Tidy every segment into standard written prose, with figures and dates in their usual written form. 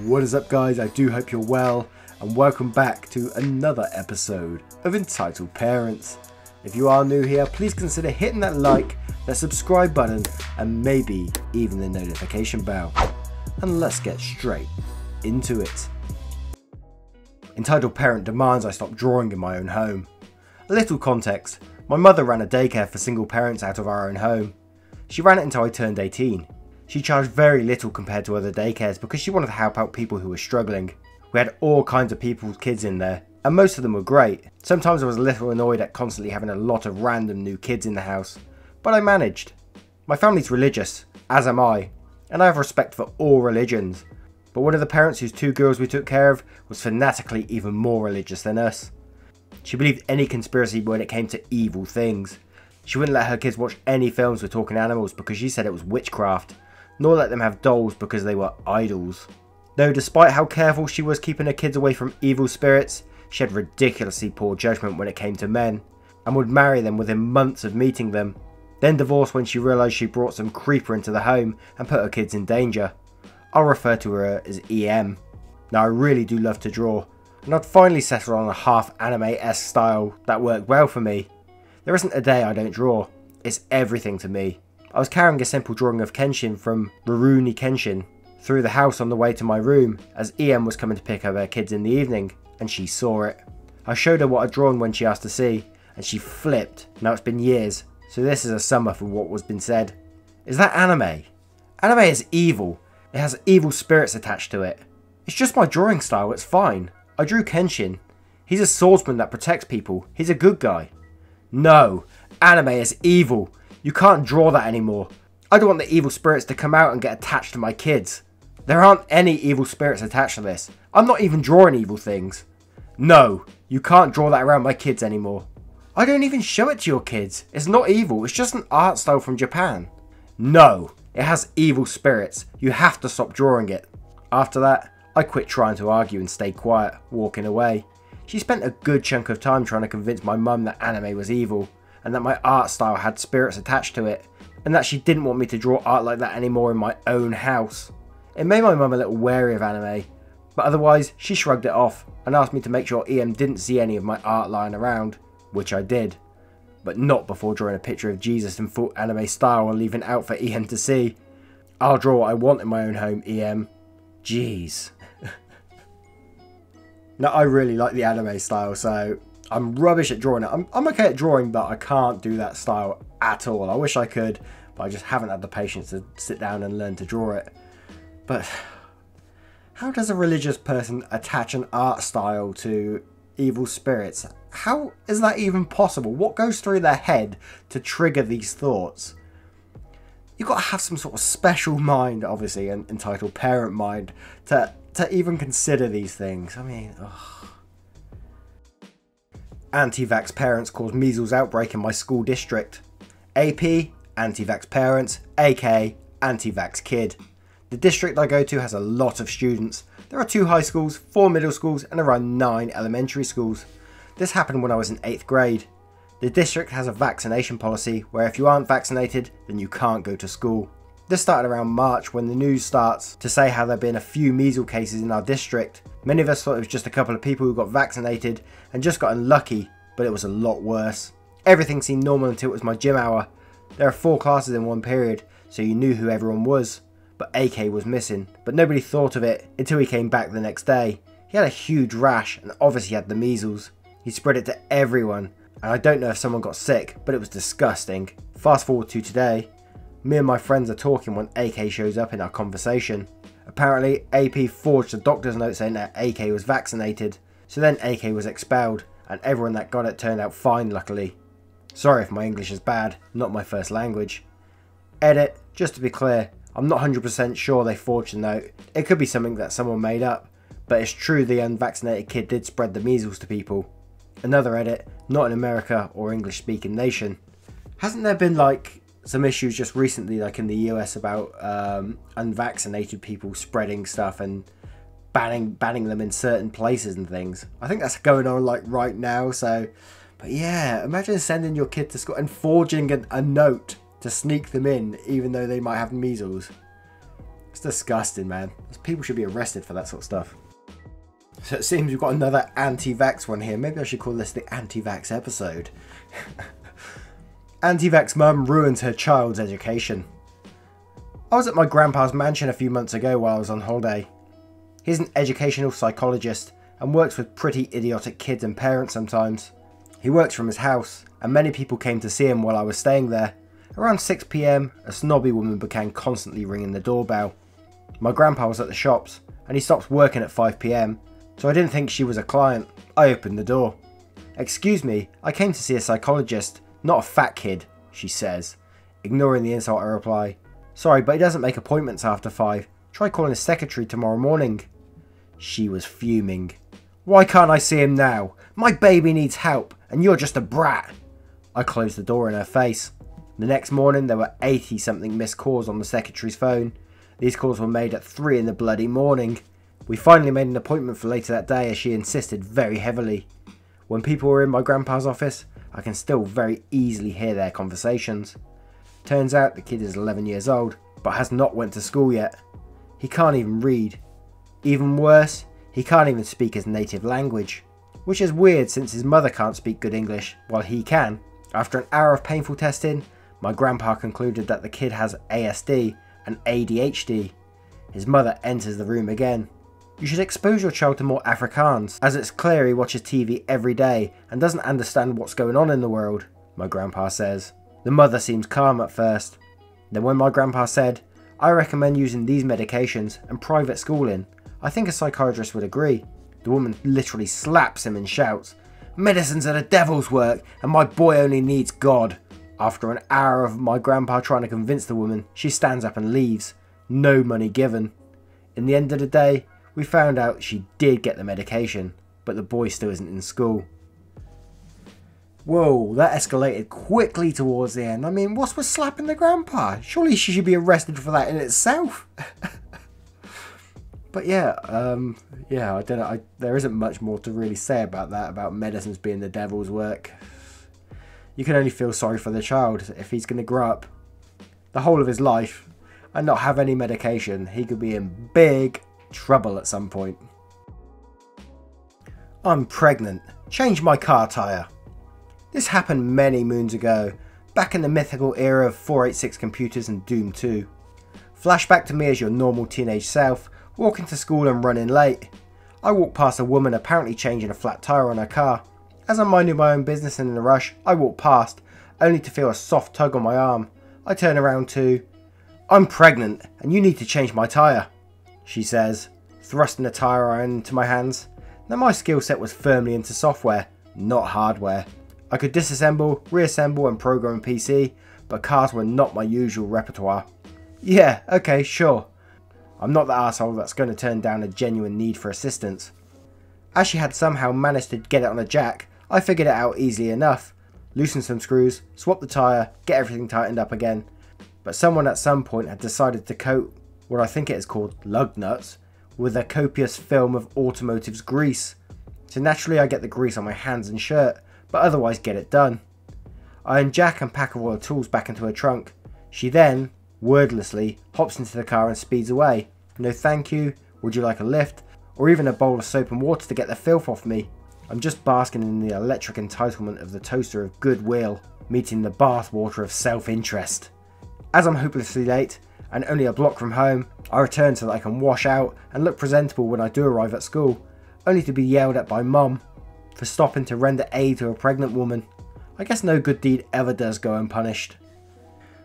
What is up, guys? I do hope you're well, and welcome back to another episode of Entitled Parents. If you are new here, please consider hitting that like, that subscribe button, and maybe even the notification bell. And let's get straight into it. Entitled Parent demands I stop drawing in my own home. A little context: my mother ran a daycare for single parents out of our own home. She ran it until I turned 18. She charged very little compared to other daycares because she wanted to help out people who were struggling. We had all kinds of people's kids in there, and most of them were great. Sometimes I was a little annoyed at constantly having a lot of random new kids in the house, but I managed. My family's religious, as am I, and I have respect for all religions. But one of the parents whose two girls we took care of was fanatically even more religious than us. She believed any conspiracy when it came to evil things. She wouldn't let her kids watch any films with talking animals because she said it was witchcraft, nor let them have dolls because they were idols. Though despite how careful she was keeping her kids away from evil spirits, she had ridiculously poor judgment when it came to men, and would marry them within months of meeting them, then divorce when she realised she brought some creeper into the home and put her kids in danger. I'll refer to her as EM. Now, I really do love to draw, and I'd finally settled on a half anime-esque style that worked well for me. There isn't a day I don't draw. It's everything to me. I was carrying a simple drawing of Kenshin from Rurouni Kenshin through the house on the way to my room as EM was coming to pick up her kids in the evening, and she saw it. I showed her what I'd drawn when she asked to see, and she flipped. Now it's been years, so this is a summer for what was been said. Is that anime? Anime is evil. It has evil spirits attached to it. It's just my drawing style, it's fine. I drew Kenshin. He's a swordsman that protects people. He's a good guy. No, anime is evil. You can't draw that anymore. I don't want the evil spirits to come out and get attached to my kids. There aren't any evil spirits attached to this. I'm not even drawing evil things. No, you can't draw that around my kids anymore. I don't even show it to your kids. It's not evil, it's just an art style from Japan. No, it has evil spirits. You have to stop drawing it. After that, I quit trying to argue and stayed quiet, walking away. She spent a good chunk of time trying to convince my mum that anime was evil, and that my art style had spirits attached to it, and that she didn't want me to draw art like that anymore in my own house. It made my mum a little wary of anime, but otherwise she shrugged it off and asked me to make sure EM didn't see any of my art lying around, which I did, but not before drawing a picture of Jesus in full anime style and leaving it out for EM to see. I'll draw what I want in my own home, EM. Jeez. Now, I really like the anime style, so I'm rubbish at drawing it. I'm okay at drawing, but I can't do that style at all. I wish I could, but I just haven't had the patience to sit down and learn to draw it. But how does a religious person attach an art style to evil spirits? How is that even possible? What goes through their head to trigger these thoughts? You've got to have some sort of special mind, obviously, an entitled parent mind, to even consider these things. I mean, ugh. Anti-vax parents cause measles outbreak in my school district. AP, anti-vax parents, AK, anti-vax kid. The district I go to has a lot of students. There are 2 high schools, 4 middle schools, and around 9 elementary schools. This happened when I was in 8th grade. The district has a vaccination policy where if you aren't vaccinated, then you can't go to school. This started around March when the news starts to say how there have been a few measles cases in our district. Many of us thought it was just a couple of people who got vaccinated and just got unlucky, but it was a lot worse. Everything seemed normal until it was my gym hour. There are 4 classes in one period, so you knew who everyone was. But AK was missing, but nobody thought of it until he came back the next day. He had a huge rash and obviously had the measles. He spread it to everyone, and I don't know if someone got sick, but it was disgusting. Fast forward to today. Me and my friends are talking when AK shows up in our conversation. Apparently, AP forged a doctor's note saying that AK was vaccinated, so then AK was expelled, and everyone that got it turned out fine, luckily. Sorry if my English is bad, not my first language. Edit, just to be clear, I'm not 100% sure they forged the note. It could be something that someone made up, but it's true the unvaccinated kid did spread the measles to people. Another edit, not in America or English speaking nation. Hasn't there been like some issues just recently, like in the US, about unvaccinated people spreading stuff and banning them in certain places and things? I think that's going on like right now. So, but yeah, imagine sending your kid to school and forging a note to sneak them in, even though they might have measles. It's disgusting, man. People should be arrested for that sort of stuff. So it seems we've got another anti-vax one here. Maybe I should call this the anti-vax episode. Anti-vax mum ruins her child's education. I was at my grandpa's mansion a few months ago while I was on holiday. He's an educational psychologist and works with pretty idiotic kids and parents sometimes. He works from his house, and many people came to see him while I was staying there. Around 6 PM, a snobby woman began constantly ringing the doorbell. My grandpa was at the shops, and he stopped working at 5 PM, so I didn't think she was a client. I opened the door. "Excuse me, I came to see a psychologist, not a fat kid," she says. Ignoring the insult, I reply, "Sorry, but he doesn't make appointments after 5. Try calling his secretary tomorrow morning." She was fuming. "Why can't I see him now? My baby needs help, and you're just a brat." I closed the door in her face. The next morning, there were 80-something missed calls on the secretary's phone. These calls were made at 3 in the bloody morning. We finally made an appointment for later that day as she insisted very heavily. When people were in my grandpa's office, I can still very easily hear their conversations. Turns out the kid is 11 years old, but has not went to school yet. He can't even read. Even worse, he can't even speak his native language. Which is weird since his mother can't speak good English, while he can. After an hour of painful testing, my grandpa concluded that the kid has ASD and ADHD. His mother enters the room again. "You should expose your child to more Afrikaans, as it's clear he watches TV every day and doesn't understand what's going on in the world," my grandpa says. The mother seems calm at first. Then when my grandpa said, "I recommend using these medications and private schooling, I think a psychiatrist would agree," the woman literally slaps him and shouts, "Medicines are the devil's work and my boy only needs God." After an hour of my grandpa trying to convince the woman, she stands up and leaves. No money given. In the end of the day, we found out she did get the medication, but the boy still isn't in school. Whoa, that escalated quickly towards the end. I mean, what's with slapping the grandpa? Surely she should be arrested for that in itself. But yeah, I don't know. There isn't much more to really say about that, about medicines being the devil's work. You can only feel sorry for the child if he's going to grow up the whole of his life and not have any medication. He could be in big trouble at some point. I'm pregnant. Change my car tyre. This happened many moons ago, back in the mythical era of 486 computers and Doom 2. Flashback to me as your normal teenage self, walking to school and running late. I walk past a woman apparently changing a flat tyre on her car. As I'm minding my own business and in a rush, I walk past, only to feel a soft tug on my arm. I turn around to, "I'm pregnant and you need to change my tyre," she says, thrusting the tyre iron into my hands. Now my skill set was firmly into software, not hardware. I could disassemble, reassemble and program a PC, but cars were not my usual repertoire. "Yeah, okay, sure." I'm not the arsehole that's going to turn down a genuine need for assistance. As she had somehow managed to get it on a jack, I figured it out easily enough. Loosened some screws, swapped the tyre, get everything tightened up again. But someone at some point had decided to coat what I think it is called lug nuts with a copious film of automotive's grease. So naturally I get the grease on my hands and shirt, but otherwise get it done. I unjack and pack all the tools back into her trunk. She then, wordlessly, hops into the car and speeds away. No thank you, would you like a lift, or even a bowl of soap and water to get the filth off me. I'm just basking in the electric entitlement of the toaster of goodwill, meeting the bath water of self-interest. As I'm hopelessly late, and only a block from home, I return so that I can wash out and look presentable when I do arrive at school, only to be yelled at by Mum for stopping to render aid to a pregnant woman. I guess no good deed ever does go unpunished.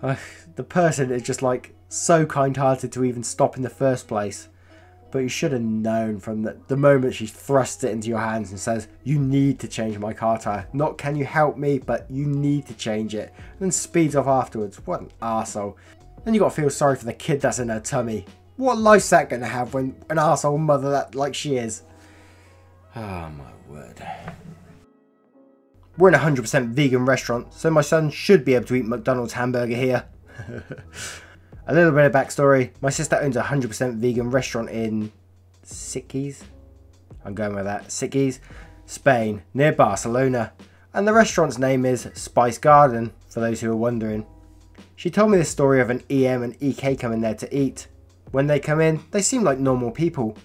The person is just like so kind-hearted to even stop in the first place. But you should have known from the moment she thrusts it into your hands and says, "You need to change my car tyre. Not can you help me, but you need to change it." And then speeds off afterwards. What an arsehole. Then you got to feel sorry for the kid that's in her tummy. What life's that going to have when an arsehole mother that like she is? Oh my word. We're in a 100% vegan restaurant, so my son should be able to eat McDonald's hamburger here. A little bit of backstory. My sister owns a 100% vegan restaurant in Sitges. I'm going with that. Sitges, Spain, near Barcelona. And the restaurant's name is Spice Garden, for those who are wondering. She told me the story of an EM and EK coming there to eat. When they come in, they seem like normal people.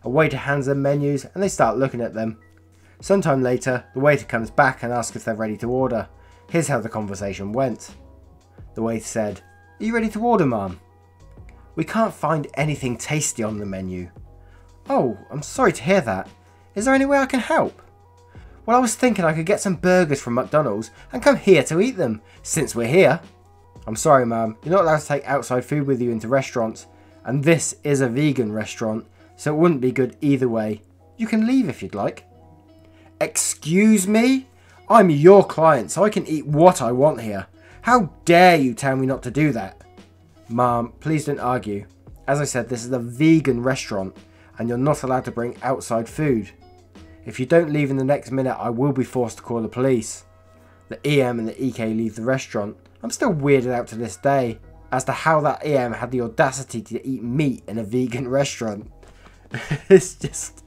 A waiter hands them menus and they start looking at them. Sometime later, the waiter comes back and asks if they're ready to order. Here's how the conversation went. The waiter said, "Are you ready to order, ma'am?" "We can't find anything tasty on the menu." "Oh, I'm sorry to hear that. Is there any way I can help?" "Well, I was thinking I could get some burgers from McDonald's and come here to eat them, since we're here." "I'm sorry, ma'am. You're not allowed to take outside food with you into restaurants. And this is a vegan restaurant, so it wouldn't be good either way. You can leave if you'd like." "Excuse me? I'm your client, so I can eat what I want here. How dare you tell me not to do that?" "Ma'am, please don't argue. As I said, this is a vegan restaurant, and you're not allowed to bring outside food. If you don't leave in the next minute, I will be forced to call the police." The EM and the EK leave the restaurant. I'm still weirded out to this day as to how that EM had the audacity to eat meat in a vegan restaurant. It's just,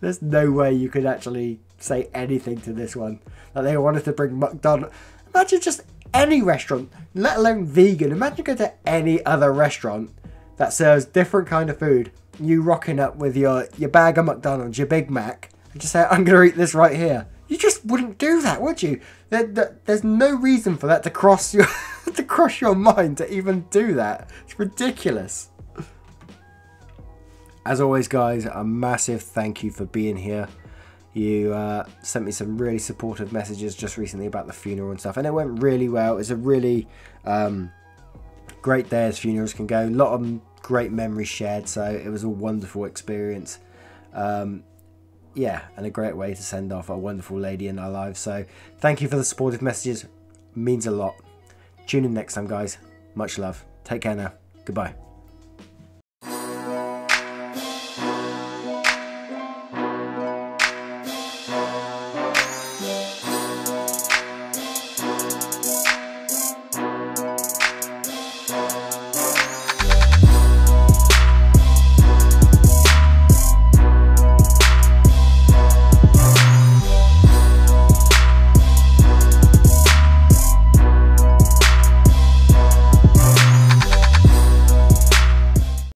there's no way you could actually say anything to this one. That they wanted to bring McDonald's. Imagine just any restaurant, let alone vegan. Imagine going to any other restaurant that serves different kind of food. You rocking up with your bag of McDonald's, your Big Mac, and just say, "I'm going to eat this right here." You just wouldn't do that, would you? There's no reason for that to cross your to cross your mind to even do that. It's ridiculous. As always, guys, a massive thank you for being here. You sent me some really supportive messages just recently about the funeral and stuff, and it went really well. It's a really great day as funerals can go. A lot of great memories shared, so it was a wonderful experience. Yeah, and a great way to send off a wonderful lady in our lives. So thank you for the supportive messages. It means a lot. Tune in next time, guys. Much love. Take care now. Goodbye.